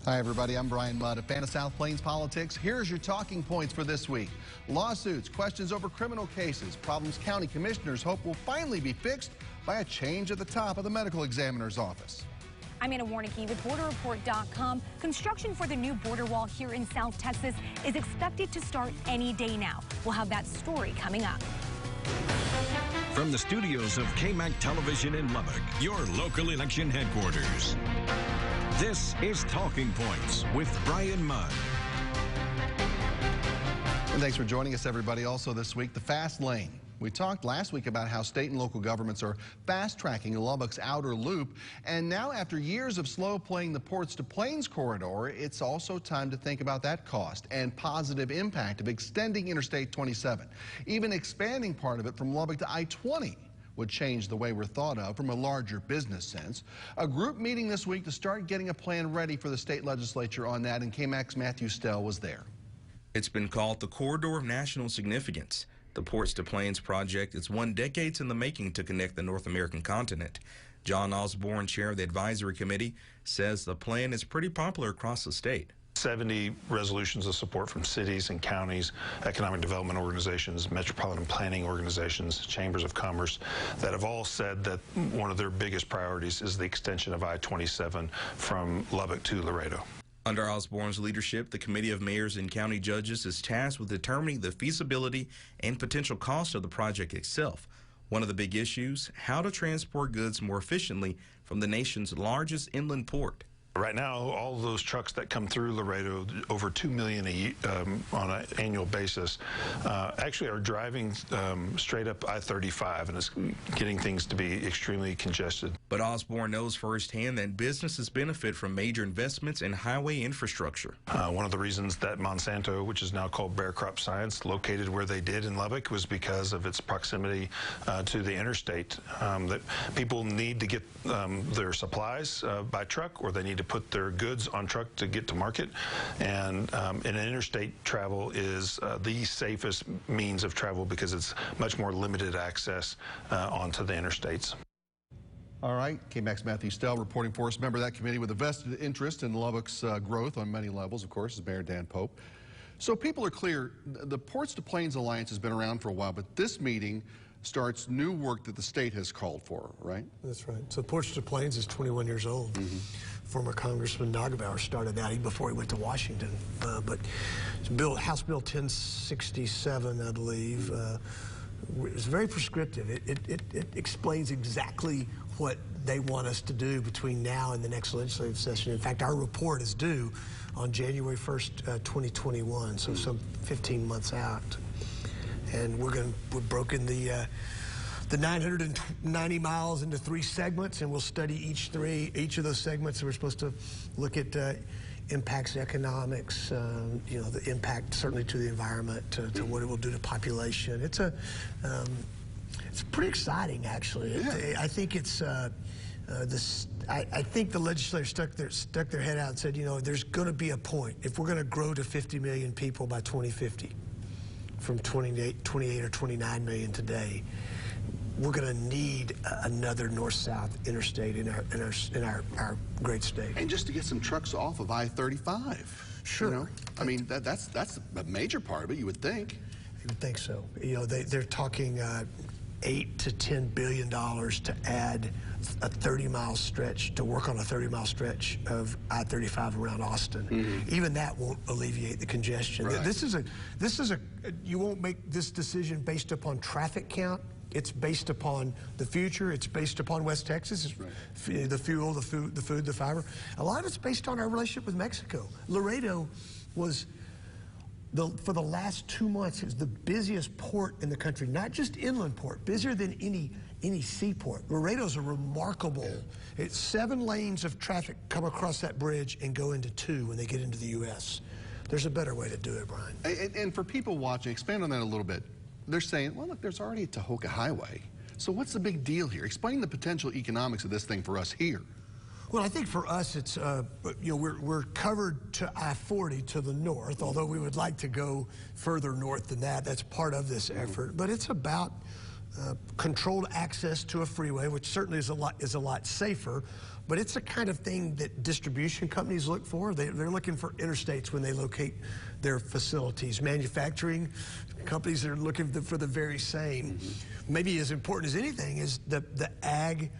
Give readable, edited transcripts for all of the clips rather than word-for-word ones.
Hi, everybody. I'm Bryan Mudd. A fan of South Plains politics. Here's your talking points for this week. Lawsuits, questions over criminal cases, problems county commissioners hope will finally be fixed by a change at the top of the medical examiner's office. I'm Anna Warnicki with BorderReport.com. Construction for the new border wall here in South Texas is expected to start any day now. We'll have that story coming up. From the studios of KMAC Television in Lubbock, your local election headquarters. This is Talking Points with Bryan Mudd. And thanks for joining us, everybody. Also this week, the fast lane. We talked last week about how state and local governments are fast-tracking Lubbock's outer loop. And now, after years of slow playing the Ports to Plains corridor, it's also time to think about that cost and positive impact of extending Interstate 27. Even expanding part of it from Lubbock to I-20 would change the way we're thought of from a larger business sense. A group meeting this week to start getting a plan ready for the state legislature on that, and KMAC's Matthew Stell was there. It's been called the Corridor of National Significance. The Ports to Plains project is 1 decade in the making to connect the North American continent. John Osborne, chair of the advisory committee, says the plan is pretty popular across the state. 70 resolutions of support from cities and counties, economic development organizations, metropolitan planning organizations, chambers of commerce that have all said that one of their biggest priorities is the extension of I-27 from Lubbock to Laredo. Under Osborne's leadership, the Committee of Mayors and County Judges is tasked with determining the feasibility and potential cost of the project itself. One of the big issues, how to transport goods more efficiently from the nation's largest inland port. Right now, all of those trucks that come through Laredo, over 2 million on an annual basis, actually are driving straight up I-35, and it's getting things to be extremely congested. But Osborne knows firsthand that businesses benefit from major investments in highway infrastructure. One of the reasons that Monsanto, which is now called Bayer Crop Science, located where they did in Lubbock was because of its proximity to the interstate. That people need to get their supplies by truck, or they need to put their goods on truck to get to market, and interstate travel is the safest means of travel because it's much more limited access onto the interstates. All right, KMAC's Matthew Stell reporting for us. Member of that committee with a vested interest in Lubbock's growth on many levels, of course, is Mayor Dan Pope. So people are clear, the Ports to Plains Alliance has been around for a while, but this meeting starts new work that the state has called for, right? That's right. So Ports to Plains is 21 years old. Former Congressman Nagelbauer started that even before he went to Washington. But it's House Bill 1067, I believe. It's very prescriptive. It explains exactly what they want us to do between now and the next legislative session. In fact, our report is due on January 1st, 2021, so some 15 months out. And we've broken the 990 miles into 3 segments, and we'll study each of those segments. We're supposed to look at impacts, economics, you know, the impact certainly to the environment, to what it will do to population. It's pretty exciting, actually. I think it's I think the legislature stuck their head out and said, you know, there's going to be a point if we're going to grow to 50 million people by 2050, from 28 or 29 million today. We're going to need another north-south interstate in our great state. And just to get some trucks off of I-35. Sure. You know? I mean, that's a major part of it, you would think. You would think so. You know, they're talking $8 to $10 billion to add a 30-mile stretch, to work on a 30-mile stretch of I-35 around Austin. Even that won't alleviate the congestion. Right. This is a you won't make this decision based upon traffic count. It's based upon the future. It's based upon West Texas, the fuel, the food, the fiber. A lot of it's based on our relationship with Mexico. Laredo was, for the last 2 months, it was the busiest port in the country, not just inland port, busier than any seaport. Laredo's a remarkable, it's 7 lanes of traffic come across that bridge and go into 2 when they get into the U.S. There's a better way to do it, Brian. And for people watching, expand on that a little bit. They're saying, well, look, there's already a Tahoka Highway. So what's the big deal here? Explain the potential economics of this thing for us here. Well, I think for us, it's, you know, we're covered to I-40 to the north, although we would like to go further north than that. That's part of this effort. But it's about controlled access to a freeway, which certainly is a lot safer, but it's the kind of thing that distribution companies look for. They're looking for interstates when they locate their facilities. Manufacturing companies are looking for the very same. Maybe as important as anything is the ag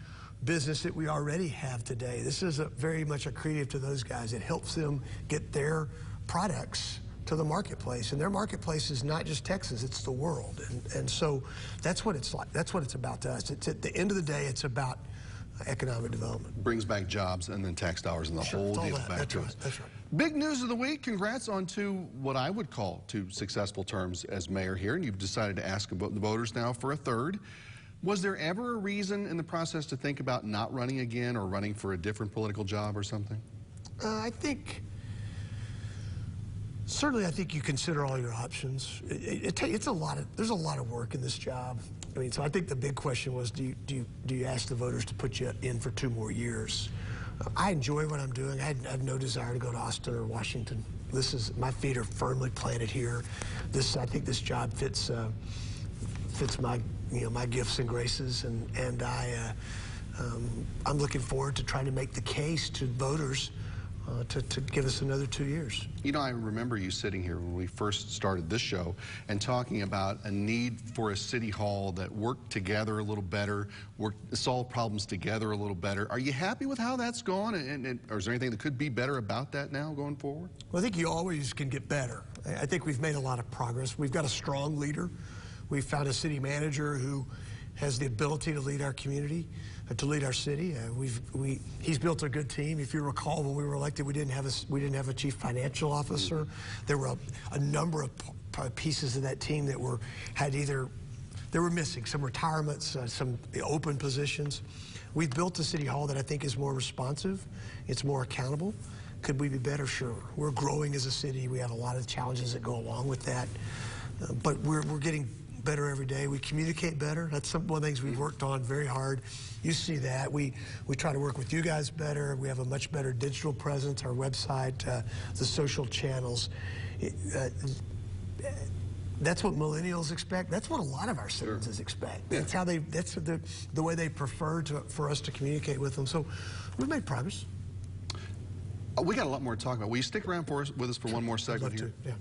business that we already have today. This is very much accretive to those guys. It helps them get their products to the marketplace, and their marketplace is not just Texas, it's the world. And so that's what it's like. That's what it's about to us. It's, at the end of the day, it's about economic development. Brings back jobs and then tax dollars and the whole deal back to us. That's right. Big news of the week. Congrats on what I would call two successful terms as mayor here, and you've decided to ask the voters now for a third. Was there ever a reason in the process to think about not running again or running for a different political job or something? I think, certainly I think you consider all your options. There's a lot of work in this job. I mean, so I think the big question was, do you ask the voters to put you in for 2 more years? I enjoy what I'm doing. I have no desire to go to Austin or Washington. My feet are firmly planted here. I think this job fits my my gifts and graces, and I'm looking forward to trying to make the case to voters to give us another 2 years. You know, I remember you sitting here when we first started this show and talking about a need for a city hall that worked together a little better, solved problems together a little better. Are you happy with how that's gone, or is there anything that could be better about that now going forward? Well, I think you always can get better. I think we've made a lot of progress. We've got a strong leader. We've found a city manager who has the ability to lead our community, to lead our city. He's built a good team. If you recall, when we were elected, we didn't have a chief financial officer. There were a number of pieces of that team that were missing. Some retirements, some open positions. We've built a city hall that I think is more responsive. It's more accountable. Could we be better? Sure. We're growing as a city. We have a lot of challenges that go along with that, but we're getting better every day. We communicate better. That's one of the things we've worked on very hard. You see that. We try to work with you guys better. We have a much better digital presence, our website, the social channels. That's what millennials expect. That's what a lot of our citizens expect. That's how that's the way they prefer for us to communicate with them. So we've made progress. We got a lot more to talk about. Will you stick around with us for one more segment here? Yeah.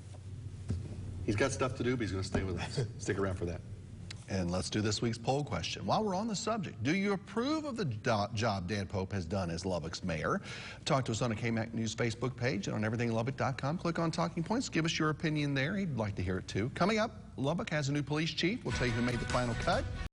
He's got stuff to do, but he's going to stay with us. Stick around for that. And let's do this week's poll question. While we're on the subject, do you approve of the job Dan Pope has done as Lubbock's mayor? Talk to us on the KMAC News Facebook page and on everythinglubbock.com. Click on Talking Points. Give us your opinion there. He'd like to hear it too. Coming up, Lubbock has a new police chief. We'll tell you who made the final cut.